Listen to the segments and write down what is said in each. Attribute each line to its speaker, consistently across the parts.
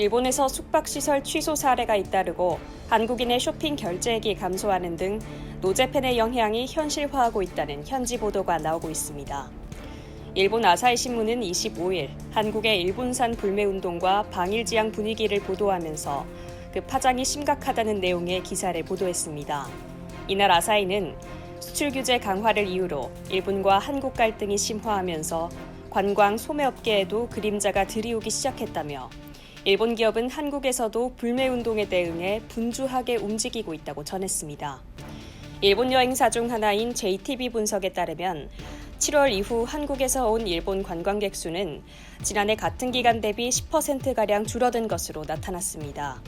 Speaker 1: 일본에서 숙박시설 취소 사례가 잇따르고 한국인의 쇼핑 결제액이 감소하는 등 노재팬의 영향이 현실화하고 있다는 현지 보도가 나오고 있습니다. 일본 아사히 신문은 25일 한국의 일본산 불매운동과 방일지향 분위기를 보도하면서 그 파장이 심각하다는 내용의 기사를 보도했습니다. 이날 아사히는 수출 규제 강화를 이유로 일본과 한국 갈등이 심화하면서 관광 소매업계에도 그림자가 들이오기 시작했다며 일본 기업은 한국에서도 불매운동에 대응해 분주하게 움직이고 있다고 전했습니다. 일본 여행사 중 하나인 JTB 분석에 따르면 7월 이후 한국에서 온 일본 관광객 수는 지난해 같은 기간 대비 10%가량 줄어든 것으로 나타났습니다.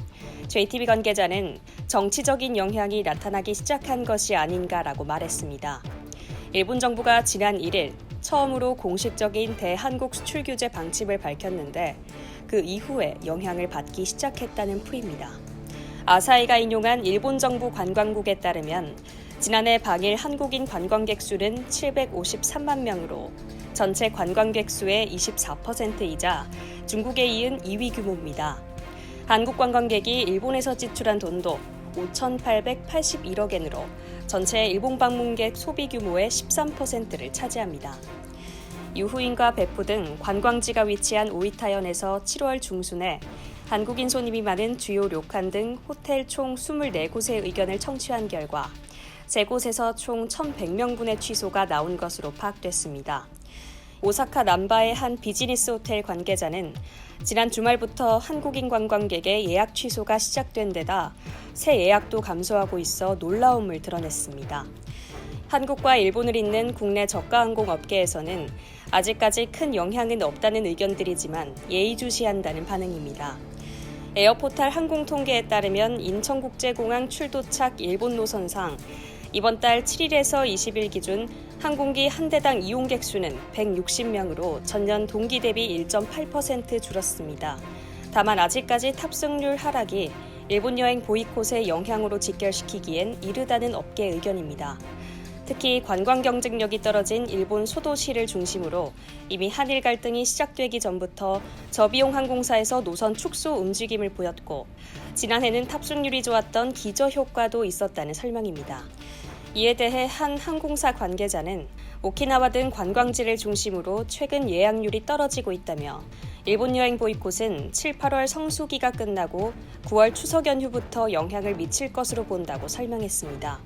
Speaker 1: JTB 관계자는 정치적인 영향이 나타나기 시작한 것이 아닌가라고 말했습니다. 일본 정부가 지난 1일 처음으로 공식적인 대한국 수출 규제 방침을 밝혔는데 그 이후에 영향을 받기 시작했다는 풀이입니다. 아사히가 인용한 일본 정부 관광국에 따르면 지난해 방일 한국인 관광객 수는 753만 명으로 전체 관광객 수의 24%이자 중국에 이은 2위 규모입니다. 한국 관광객이 일본에서 지출한 돈도 5,881억 엔으로 전체 일본 방문객 소비 규모의 13%를 차지합니다. 유후인과 베푸 등 관광지가 위치한 오이타현에서 7월 중순에 한국인 손님이 많은 주요 료칸 등 호텔 총 24곳의 의견을 청취한 결과 3곳에서 총 1,100명분의 취소가 나온 것으로 파악됐습니다. 오사카 남바의 한 비즈니스 호텔 관계자는 지난 주말부터 한국인 관광객의 예약 취소가 시작된 데다 새 예약도 감소하고 있어 놀라움을 드러냈습니다. 한국과 일본을 잇는 국내 저가항공 업계에서는 아직까지 큰 영향은 없다는 의견들이지만 예의주시한다는 반응입니다. 에어포탈 항공통계에 따르면 인천국제공항 출도착 일본 노선상 이번 달 7일에서 20일 기준 항공기 한 대당 이용객 수는 160명으로 전년 동기 대비 1.8% 줄었습니다. 다만 아직까지 탑승률 하락이 일본 여행 보이콧의 영향으로 직결시키기엔 이르다는 업계 의견입니다. 특히 관광 경쟁력이 떨어진 일본 소도시를 중심으로 이미 한일 갈등이 시작되기 전부터 저비용 항공사에서 노선 축소 움직임을 보였고 지난해는 탑승률이 좋았던 기저 효과도 있었다는 설명입니다. 이에 대해 한 항공사 관계자는 오키나와 등 관광지를 중심으로 최근 예약률이 떨어지고 있다며 일본 여행 보이콧은 7, 8월 성수기가 끝나고 9월 추석 연휴부터 영향을 미칠 것으로 본다고 설명했습니다.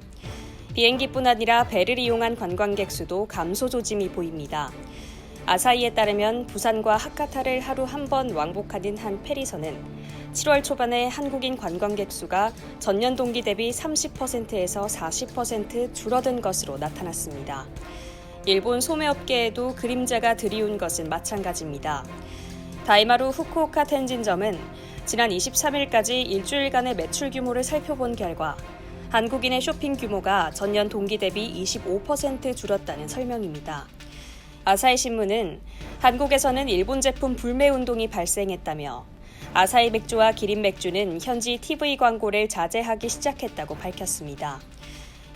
Speaker 1: 비행기뿐 아니라 배를 이용한 관광객 수도 감소 조짐이 보입니다. 아사히에 따르면 부산과 하카타를 하루 한 번 왕복하는 한 페리선은 7월 초반에 한국인 관광객 수가 전년 동기 대비 30%에서 40% 줄어든 것으로 나타났습니다. 일본 소매업계에도 그림자가 들이운 것은 마찬가지입니다. 다이마루 후쿠오카 텐진점은 지난 23일까지 일주일간의 매출 규모를 살펴본 결과 한국인의 쇼핑 규모가 전년 동기 대비 25% 줄었다는 설명입니다. 아사히 신문은 한국에서는 일본 제품 불매운동이 발생했다며 아사히 맥주와 기린 맥주는 현지 TV 광고를 자제하기 시작했다고 밝혔습니다.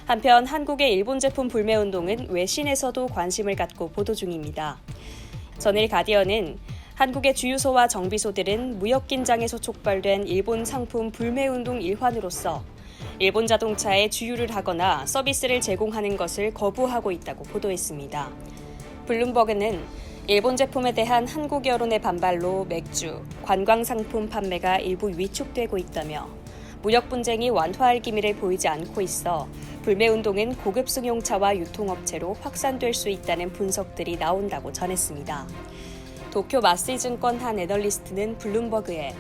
Speaker 1: 한편 한국의 일본 제품 불매운동은 외신에서도 관심을 갖고 보도 중입니다. 전일 가디언은 한국의 주유소와 정비소들은 무역 긴장에서 촉발된 일본 상품 불매운동 일환으로서 일본 자동차에 주유를 하거나 서비스를 제공하는 것을 거부하고 있다고 보도했습니다. 블룸버그는 일본 제품에 대한 한국 여론의 반발로 맥주, 관광상품 판매가 일부 위축되고 있다며 무역 분쟁이 완화할 기미를 보이지 않고 있어 불매운동은 고급 승용차와 유통업체로 확산될 수 있다는 분석들이 나온다고 전했습니다. 도쿄 마스이증권 한 애널리스트는 블룸버그에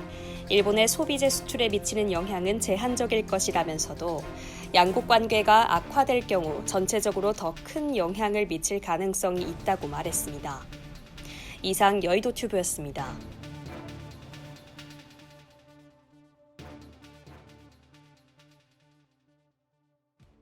Speaker 1: 일본의 소비재 수출에 미치는 영향은 제한적일 것이라면서도 양국 관계가 악화될 경우 전체적으로 더 큰 영향을 미칠 가능성이 있다고 말했습니다. 이상 여의도 튜브였습니다.